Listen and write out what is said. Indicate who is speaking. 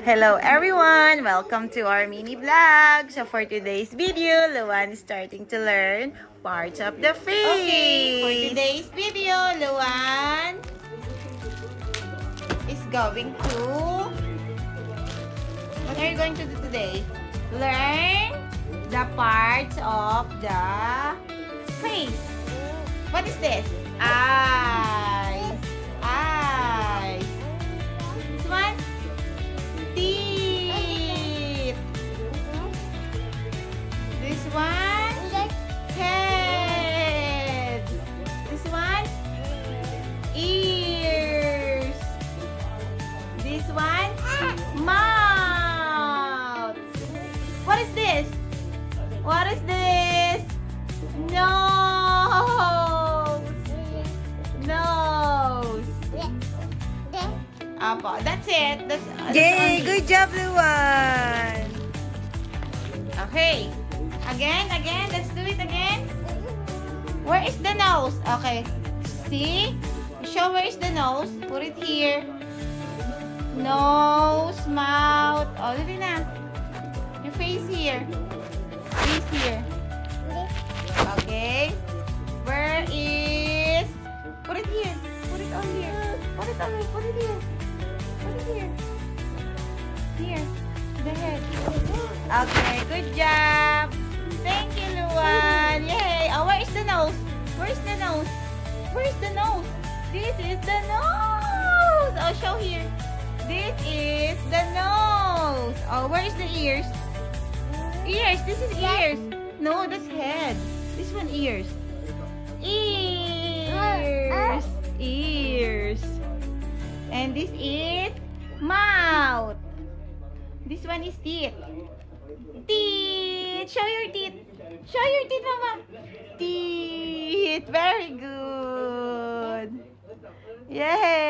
Speaker 1: Hello everyone! Welcome to our mini vlog. So for today's video, Luan is starting to learn parts of the face. Okay, for today's video, Luan is going to... What are you going to do today? Learn the parts of the face. What is this? Eyes. Eyes. This one? Teeth. This one? Head. This one? Ears. This one? Mouth. What is this? What is this? Nose. Nose. Apo, that's it. That's
Speaker 2: Yay!
Speaker 1: only.
Speaker 2: Good job, Luan!
Speaker 1: Okay. Again. Let's do it again. Where is the nose? Okay. See? Show where is the nose. Put it here. Nose, mouth. Oh, dali na. Your face here. Face here. Okay. Where is... Put it here. Put it on here. Put it on here. Put it here. Put it here. Here. The head. Okay. Good job. Thank you, Luan. Yay. Oh, where is the nose? Where is the nose? Where is the nose? This is the nose. Oh, show here. This is the nose. Oh, where is the ears? Ears. This is ears. No, that's head. This one ears. Ears. Ears. And this is mouth. This one is teeth. Teeth. Show your teeth. Show your teeth, Mama. Teeth. Very good. Yay.